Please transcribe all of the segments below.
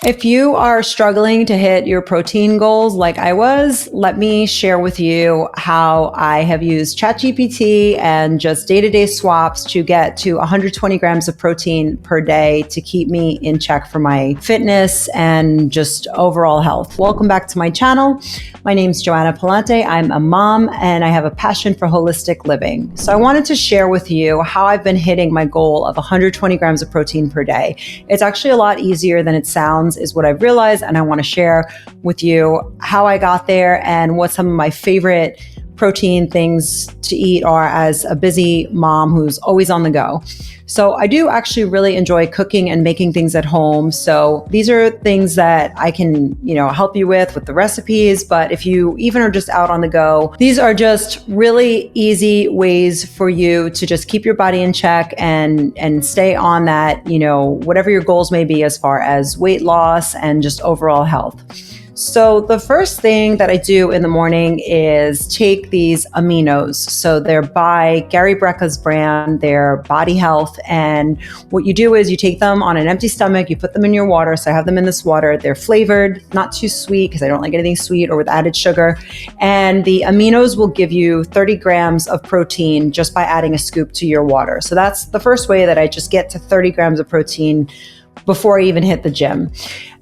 If you are struggling to hit your protein goals like I was, let me share with you how I have used ChatGPT and just day-to-day swaps to get to 120 grams of protein per day to keep me in check for my fitness and just overall health. Welcome back to my channel. My name is JoAnna Pallante. I'm a mom and I have a passion for holistic living. So I wanted to share with you how I've been hitting my goal of 120 grams of protein per day. It's actually a lot easier than it sounds, is what I've realized, and I want to share with you how I got there and what some of my favorite protein things to eat are as a busy mom who's always on the go. So I do actually really enjoy cooking and making things at home. So these are things that I can, help you with the recipes. But if you even are just out on the go, these are just really easy ways for you to just keep your body in check and stay on that, whatever your goals may be as far as weight loss and just overall health. So the first thing that I do in the morning is take these aminos. So they're by Gary Brecka's brand, they're Body Health. And what you do is you take them on an empty stomach, you put them in your water. So I have them in this water. They're flavored, not too sweet because I don't like anything sweet or with added sugar. And the aminos will give you 30 grams of protein just by adding a scoop to your water. So that's the first way that I just get to 30 grams of protein before I even hit the gym.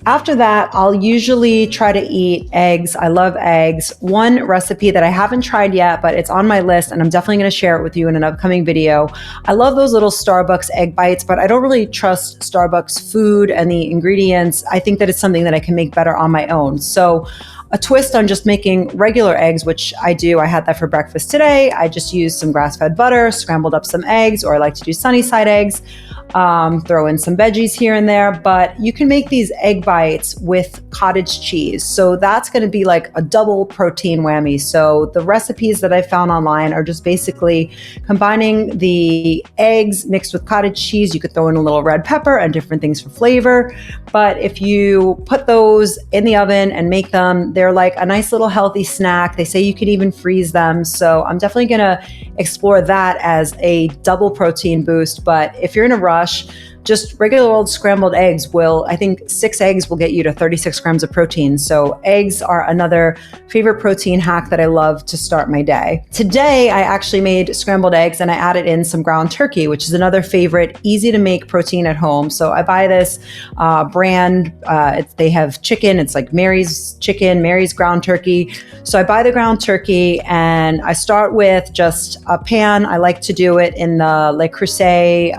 After that, I'll usually try to eat eggs. I love eggs. One recipe that I haven't tried yet, but it's on my list and I'm definitely going to share it with you in an upcoming video. I love those little Starbucks egg bites, but I don't really trust Starbucks food and the ingredients. I think that it's something that I can make better on my own. So a twist on just making regular eggs, which I do. I had that for breakfast today. I just used some grass-fed butter, scrambled up some eggs, or I like to do sunny side eggs, throw in some veggies here and there. But you can make these egg bites with cottage cheese. So that's going to be like a double protein whammy. So the recipes that I found online are just basically combining the eggs mixed with cottage cheese. You could throw in a little red pepper and different things for flavor. But if you put those in the oven and make them, they're like a nice little healthy snack. They say you could even freeze them. So I'm definitely going to explore that as a double protein boost. But if you're in a rush, just regular old scrambled eggs I think 6 eggs will get you to 36 grams of protein. So eggs are another favorite protein hack that I love to start my day. Today, I actually made scrambled eggs and I added in some ground turkey, which is another favorite, easy to make protein at home. So I buy this brand, they have chicken. It's like Mary's chicken, Mary's ground turkey. So I buy the ground turkey and I start with just a pan. I like to do it in the Le Creuset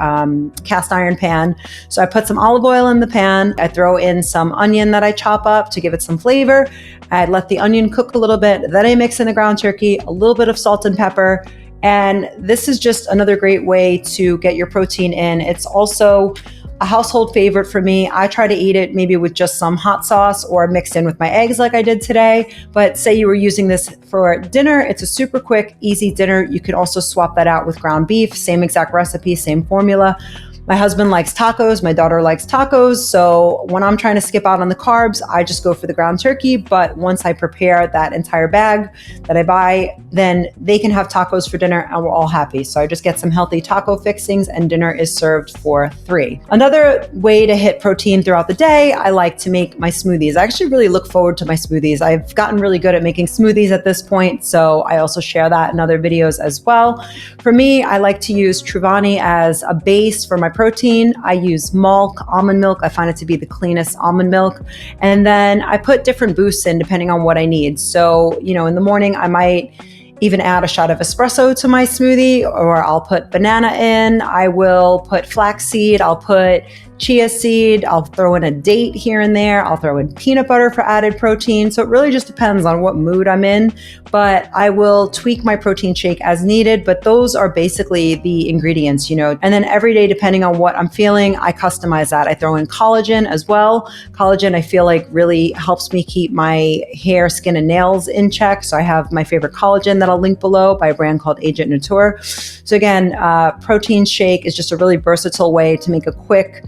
cast iron pan. So I put some olive oil in the pan. I throw in some onion that I chop up to give it some flavor. I let the onion cook a little bit. Then I mix in the ground turkey, a little bit of salt and pepper. And this is just another great way to get your protein in. It's also a household favorite for me. I try to eat it maybe with just some hot sauce or mixed in with my eggs like I did today. But say you were using this for dinner, it's a super quick, easy dinner. You could also swap that out with ground beef, same exact recipe, same formula. My husband likes tacos. My daughter likes tacos. So when I'm trying to skip out on the carbs, I just go for the ground turkey. But once I prepare that entire bag that I buy, then they can have tacos for dinner and we're all happy. So I just get some healthy taco fixings and dinner is served for 3. Another way to hit protein throughout the day, I like to make my smoothies. I actually really look forward to my smoothies. I've gotten really good at making smoothies at this point. So I also share that in other videos as well. For me, I like to use Truvani as a base for my protein. I use Malk almond milk. I find it to be the cleanest almond milk. And then I put different boosts in depending on what I need. So, in the morning, I might even add a shot of espresso to my smoothie, or I'll put banana in. I will put flaxseed. I'll put chia seed. I'll throw in a date here and there. I'll throw in peanut butter for added protein. So it really just depends on what mood I'm in, but I will tweak my protein shake as needed. But those are basically the ingredients, and then every day, depending on what I'm feeling, I customize that. I throw in collagen as well. Collagen, I feel like really helps me keep my hair, skin, and nails in check. So I have my favorite collagen that I'll link below by a brand called Agent Nature. So again, protein shake is just a really versatile way to make a quick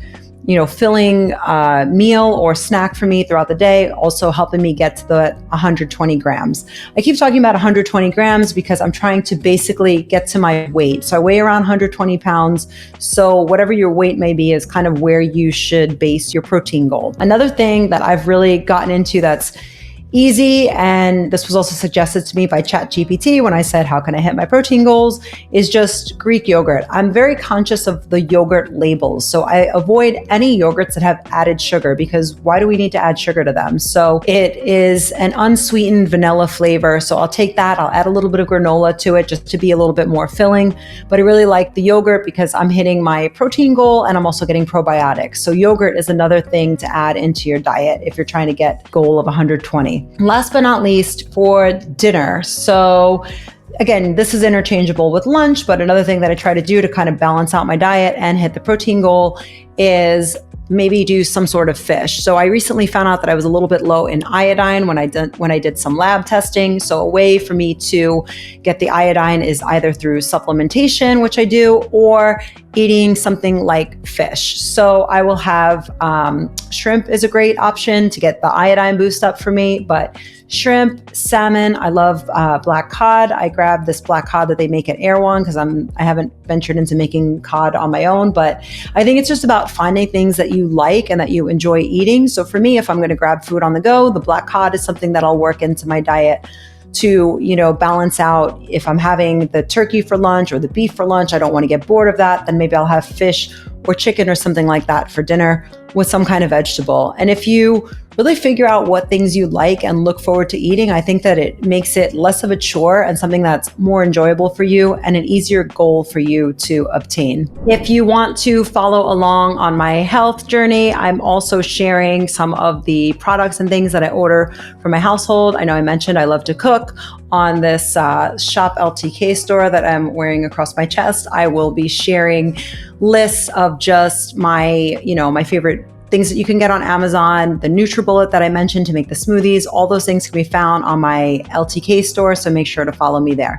filling meal or snack for me throughout the day, also helping me get to the 120 grams. I keep talking about 120 grams because I'm trying to basically get to my weight. So I weigh around 120 pounds. So whatever your weight may be is kind of where you should base your protein goal. Another thing that I've really gotten into that's easy, and this was also suggested to me by ChatGPT when I said, how can I hit my protein goals, is just Greek yogurt. I'm very conscious of the yogurt labels. So I avoid any yogurts that have added sugar, because why do we need to add sugar to them? So it is an unsweetened vanilla flavor. So I'll take that. I'll add a little bit of granola to it just to be a little bit more filling. But I really like the yogurt because I'm hitting my protein goal and I'm also getting probiotics. So yogurt is another thing to add into your diet if you're trying to get goal of 120. Last but not least, for dinner. So again, this is interchangeable with lunch, but another thing that I try to do to kind of balance out my diet and hit the protein goal is maybe do some sort of fish. So I recently found out that I was a little bit low in iodine when I did some lab testing. So a way for me to get the iodine is either through supplementation, which I do, or eating something like fish. So I will have shrimp is a great option to get the iodine boost up for me, but shrimp, salmon, I love black cod. I grabbed this black cod that they make at Erewhon because I haven't ventured into making cod on my own, but I think it's just about finding things that you like and that you enjoy eating. So for me, if I'm going to grab food on the go, the black cod is something that I'll work into my diet to, balance out. If I'm having the turkey for lunch or the beef for lunch, I don't want to get bored of that. Then maybe I'll have fish or chicken or something like that for dinner with some kind of vegetable. And if you really figure out what things you like and look forward to eating, I think that it makes it less of a chore and something that's more enjoyable for you and an easier goal for you to obtain. If you want to follow along on my health journey, I'm also sharing some of the products and things that I order for my household. I know I mentioned I love to cook. On this Shop LTK store that I'm wearing across my chest, I will be sharing lists of just my favorite things that you can get on Amazon, the NutriBullet that I mentioned to make the smoothies. All those things can be found on my LTK store, so make sure to follow me there.